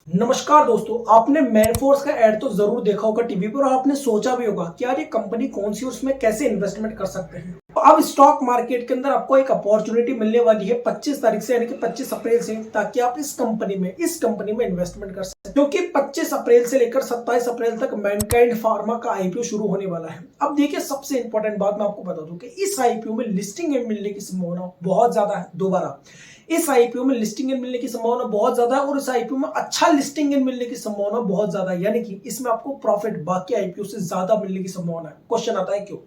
नमस्कार दोस्तों, आपने मैनफोर्स का ऐड तो जरूर देखा होगा टीवी पर और आपने सोचा भी होगा कि यार ये कंपनी कौन सी है, उसमें कैसे इन्वेस्टमेंट कर सकते हैं। तो अब स्टॉक मार्केट के अंदर आपको एक अपॉर्चुनिटी मिलने वाली है 25 तारीख से, यानी कि 25 अप्रैल से, ताकि आप इस कंपनी में इन्वेस्टमेंट कर सकते हैं। क्योंकि 25 अप्रैल से लेकर 27 अप्रैल तक मैनकाइंड फार्मा का आईपीओ शुरू होने वाला है। अब देखिए, सबसे इंपॉर्टेंट बात मैं आपको बता दूं कि इस आईपीओ में लिस्टिंग मिलने की संभावना बहुत ज्यादा है। दोबारा, इस आईपीओ में लिस्टिंग मिलने की संभावना बहुत ज्यादा है और इस आईपीओ में अच्छा लिस्टिंग मिलने की संभावना बहुत ज्यादा है, यानी कि इसमें आपको प्रॉफिट बाकी आईपीओ से ज्यादा मिलने की संभावना है। क्वेश्चन आता है क्यों?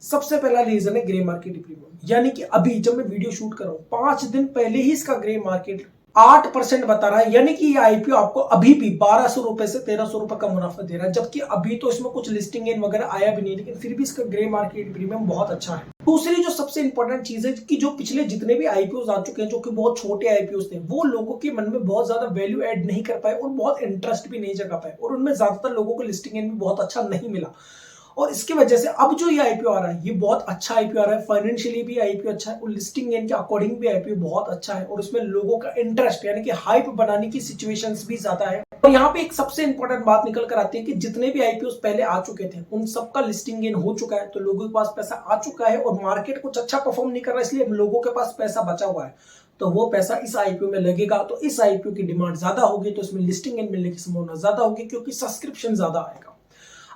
सबसे पहला रीजन है ग्रे मार्केट प्रीमियम, यानी कि अभी जब मैं वीडियो शूट कर रहा हूं 5 दिन पहले ही इसका ग्रे मार्केट 8% बता रहा है, यानी कि ये आईपीओ आपको अभी भी 1200 रुपए से 1300 रुपए का मुनाफा दे रहा है। जबकि अभी तो इसमें कुछ लिस्टिंग इन वगैरह आया भी नहीं, लेकिन फिर भी इसका ग्रे मार्केट प्रीमियम बहुत अच्छा है। दूसरी जो सबसे इंपॉर्टेंट चीज है कि जो पिछले जितने भी आईपीओ आ चुके हैं, जो कि बहुत छोटे आईपीओ थे, वो लोगों के मन में बहुत ज्यादा वैल्यू ऐड नहीं कर पाए और बहुत इंटरेस्ट भी नहीं जगा पाए और उनमें ज्यादातर लोगों को लिस्टिंग इन भी बहुत अच्छा नहीं मिला। और इसकी वजह से अब जो ये आईपीओ आ रहा है, ये बहुत अच्छा आईपीओ आ रहा है। फाइनेंशियली भी आईपीओ अच्छा है और लिस्टिंग के अकॉर्डिंग भी आईपीओ बहुत अच्छा है और उसमें लोगों का इंटरेस्ट यानी कि हाइप बनाने की सिचुएशंस भी ज्यादा है। और यहाँ पे एक सबसे इंपॉर्टेंट बात निकल कर आती है कि जितने भी आईपीओ पहले आ चुके थे, उन सबका लिस्टिंग गेन हो चुका है, तो लोगों के पास पैसा आ चुका है और मार्केट कुछ अच्छा परफॉर्म नहीं कर रहा है, इसलिए लोगों के पास पैसा बचा हुआ है। तो वो पैसा इस आईपीओ में लगेगा, तो इस आईपीओ की डिमांड ज्यादा होगी, तो इसमें लिस्टिंग गेन मिलने की संभावना ज्यादा होगी, क्योंकि सब्सक्रिप्शन ज्यादा आएगा।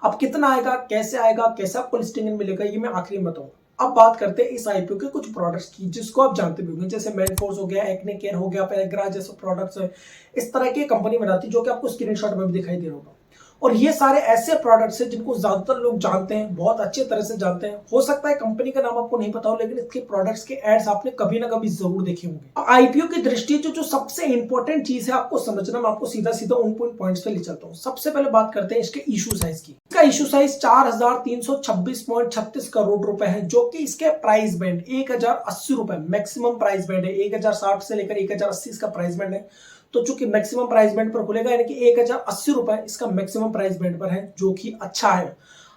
अब कितना आएगा, कैसे आएगा, कैसा आपको लिस्टिंग मिलेगा, ये मैं आखिरी में बताऊंगा। अब बात करते हैं इस आईपीओ के कुछ प्रोडक्ट्स की, जिसको आप जानते भी होंगे, जैसे मैनफोर्स हो गया, एक्ने केयर हो गया, पैराग्रा जैसे प्रोडक्ट्स है। इस तरह की कंपनी बनाती है, जो कि आपको स्क्रीनशॉट में भी दिखाई दे रहा होगा। और ये सारे ऐसे प्रोडक्ट्स हैं जिनको ज्यादातर लोग जानते हैं, बहुत अच्छे तरह से जानते हैं। हो सकता है कंपनी का नाम आपको नहीं पता हो, लेकिन इसके प्रोडक्ट्स के एड्स आपने कभी ना कभी जरूर देखे होंगे। आईपीओ की दृष्टि से जो सबसे इंपॉर्टेंट चीज है आपको समझना, मैं आपको सीधा सीधा उन पॉइंट्स पे ले चलता हूँ। सबसे पहले बात करते हैं इसके इशू साइज की। इसका इशू साइज 4326.36 करोड़ रुपए है, जो कि इसके प्राइस बैंड 1080 रुपए मैक्सिमम प्राइस बैंड है। 1060 से लेकर 1080 इसका प्राइस बैंड है। तो चूंकि मैक्सिमम प्राइस बैंड पर खुलेगा, यानी कि 1080 रुपए इसका मैक्सिमम प्राइस बैंड पर है, जो कि अच्छा है।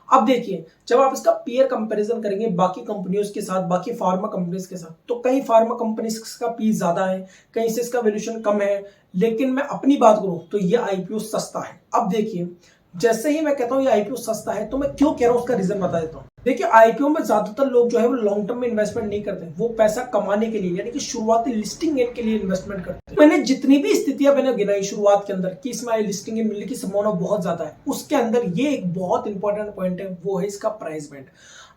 अब देखिए, जब आप इसका पीयर कंपैरिजन करेंगे बाकी कंपनियों के साथ, बाकी फार्मा कंपनीज के साथ, तो कई फार्मा कंपनीज का पी ज्यादा है, कहीं से इसका वैल्यूएशन कम है, लेकिन मैं अपनी बात करूं तो ये आईपीओ सस्ता है। अब देखिए, जैसे ही मैं कहता हूं ये आईपीओ सस्ता है, तो मैं क्यों कह रहा हूं उसका रीजन बता देता हूं। देखिए, आईपीओ में ज्यादातर लोग जो है वो लॉन्ग टर्म में इन्वेस्टमेंट नहीं करते, वो पैसा कमाने के लिए, यानी कि शुरुआती लिस्टिंग गेन के लिए इन्वेस्टमेंट करते हैं। मैंने जितनी भी स्थितियां मैंने गिनाई शुरुआत के अंदर कि इसमें लिस्टिंग गेन मिलने की संभावना बहुत ज्यादा है, उसके अंदर ये एक बहुत इंपॉर्टेंट पॉइंट है, वो है इसका प्राइस बैंड।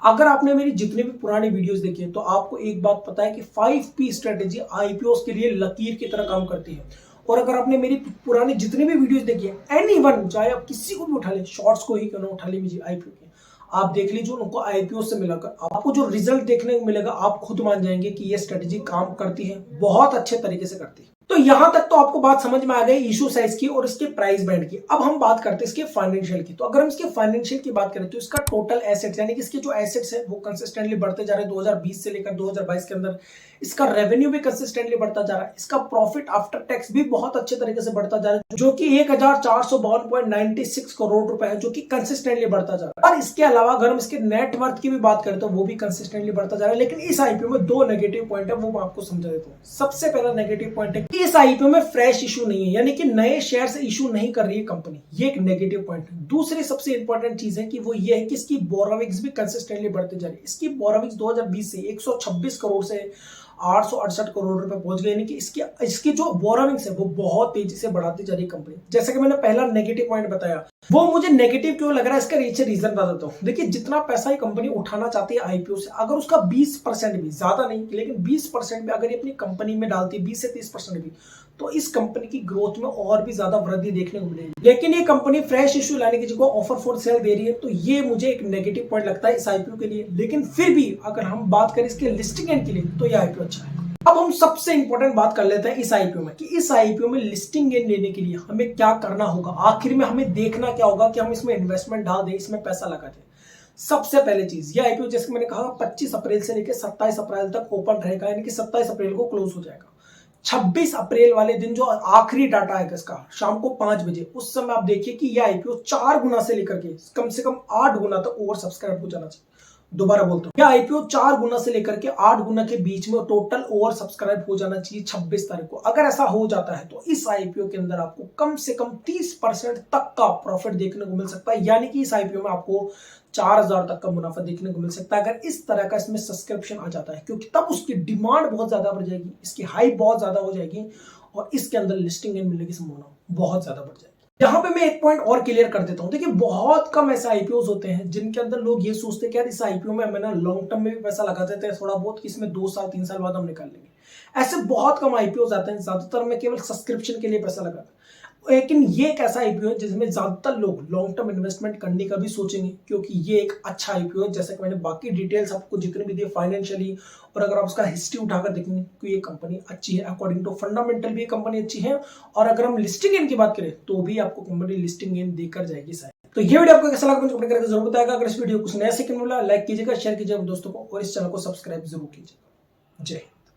अगर आपने मेरी जितनी भी पुरानी वीडियोस देखी है, तो आपको एक बात पता है कि 5P स्ट्रेटेजी आईपीओ के लिए लकीर की तरह काम करती है। और अगर आपने मेरी पुरानी जितनी भी वीडियोस देखी है, एनीवन, चाहे आप किसी को भी उठा ले, शॉर्ट्स को ही क्यों ना उठा लीजिए आईपीओ के, आप देख लीजिए उनको आईपीओ से मिलाकर आपको जो रिजल्ट देखने को मिलेगा, आप खुद मान जाएंगे कि ये स्ट्रेटेजी काम करती है, बहुत अच्छे तरीके से करती है। तो यहां तक तो आपको बात समझ में आ गई इशू साइज की और इसके प्राइस बैंड की। अब हम बात करते हैं इसके फाइनेंशियल की। तो अगर हम इसके फाइनेंशियल की बात करें, तो इसका टोटल एसेट्स, यानी कि इसके जो एसेट्स है वो कंसिस्टेंटली बढ़ते जा रहे हैं। 2020 से लेकर 2022 के अंदर इसका रेवेन्यू भी कंसिस्टेंटली बढ़ता जा रहा है। इसका प्रॉफिट आफ्टर टैक्स भी बहुत अच्छे तरीके से बढ़ता जा रहा है, जो कि 1452.96 करोड़ रुपए है, जो कि कंसिस्टेंटली बढ़ता जा रहा है। और इसके अलावा अगर हम इसके नेट वर्थ की भी बात करें, तो वो भी कंसिस्टेंटली बढ़ता जा रहा है। लेकिन इस आईपीओ में दो नेगेटिव पॉइंट है, वो मैं आपको समझा देता हूँ। सबसे पहला नेगेटिव पॉइंट है कि इस आईपीओ में फ्रेश इशू नहीं है, यानी कि नए शेयर से इशू नहीं कर रही है कंपनी, ये एक नेगेटिव पॉइंट है। दूसरी सबसे इंपॉर्टेंट चीज है कि वो ये है कि इसकी बोरोविंग्स भी कंसिस्टेंटली बढ़ते जा रही है। इसकी बोरोविंग्स 2020 से 126 करोड़ से 868 करोड़ रुपए पहुंच गए, यानी कि इसकी जो बोरोविंग्स है वो बहुत तेजी से बढ़ाती जा रही है कंपनी। जैसे कि मैंने पहला नेगेटिव पॉइंट बताया, वो मुझे नेगेटिव क्यों लग रहा है, इसका नीचे रीजन बता देता हूं। देखिए, जितना पैसा ये कंपनी उठाना चाहती है आईपीओ से, अगर उसका 20% भी, ज्यादा नहीं लेकिन 20% भी अगर ये अपनी कंपनी में डालती है, 20 से 30% भी, तो इस कंपनी की ग्रोथ में और भी ज्यादा वृद्धि देखने को मिलेगी। लेकिन ये कंपनी फ्रेश इशू लाने की जगह ऑफर फॉर सेल दे रही है, तो ये मुझे एक नेगेटिव पॉइंट लगता है इस आईपीओ के लिए। लेकिन फिर भी अगर हम बात करें इसके लिस्टिंग एंड के लिए, तो ये आईपीओ अच्छा है। अब हम सबसे इंपॉर्टेंट बात कर लेते हैं इस आईपीओ में कि इस आईपीओ में लिस्टिंग गेन लेने के लिए हमें क्या करना होगा। आखिर में हमें देखना क्या होगा कि हम इसमें इन्वेस्टमेंट डाल दें, इसमें पैसा लगा दें। सबसे पहले चीज, ये आईपीओ जैसे मैंने कहा 25 अप्रैल से लेकर 27 अप्रैल तक ओपन रहेगा, यानी कि 27 अप्रैल को क्लोज हो जाएगा। 26 अप्रैल वाले दिन जो आखिरी डाटा आएगा इसका, शाम को 5 बजे, उस समय आप देखिए कि यह आईपीओ 4 गुना से लेकर के कम से कम 8 गुना तक ओवर सब्सक्राइब हो जाना चाहिए। दोबारा बोलता हूँ, यह आईपीओ 4 गुना से लेकर के 8 गुना के बीच में टोटल ओवर सब्सक्राइब हो जाना चाहिए 26 तारीख को। अगर ऐसा हो जाता है तो इस आईपीओ के अंदर आपको कम से कम 30% तक का प्रॉफिट देखने को मिल सकता है, यानी कि इस आईपीओ में आपको 4000 तक का मुनाफा देखने को मिल सकता है अगर इस तरह का इसमें सब्सक्रिप्शन आ जाता है, क्योंकि तब उसकी डिमांड बहुत ज्यादा बढ़ जाएगी, इसकी हाइप बहुत ज्यादा हो जाएगी और इसके अंदर लिस्टिंग मिलने की संभावना बहुत ज्यादा बढ़ जाएगी। यहाँ पे मैं एक पॉइंट और क्लियर कर देता हूँ। देखिए बहुत कम ऐसे आईपीओज होते हैं जिनके अंदर लोग ये सोचते हैं कि यार इस आईपीओ में मैंने लॉन्ग टर्म में भी पैसा लगा देते हैं थोड़ा बहुत, कि इसमें 2 साल 3 साल बाद हम निकाल लेंगे। ऐसे बहुत कम आईपीओज आते हैं, ज्यादातर में केवल सब्सक्रिप्शन के लिए पैसा लगाता है। लेकिन ये एक ऐसा आईपीओ है जिसमें ज्यादातर लोग लॉन्ग टर्म इन्वेस्टमेंट करने का भी सोचेंगे, क्योंकि ये एक अच्छा आईपीओ है। जैसे कि मैंने बाकी डिटेल्स आपको जितने भी दिए फाइनेंशियली, और अगर आप उसका हिस्ट्री उठाकर देखेंगे तो ये कंपनी अच्छी है, अकॉर्डिंग टू फंडामेंटल भी ये कंपनी अच्छी है। और अगर हम लिस्टिंग गेन की बात करें तो भी आपको कंपनी लिस्टिंग गेन देकर जाएगी शायद। तो ये वीडियो आपको कैसा लगा मुझे कमेंट करके जरूर बताएगा। अगर इस वीडियो कुछ नया सीखने मिला लाइक कीजिएगा, शेयर कीजिएगा दोस्तों को, और इस चैनल को सब्सक्राइब जरूर कीजिएगा। जय हिंद।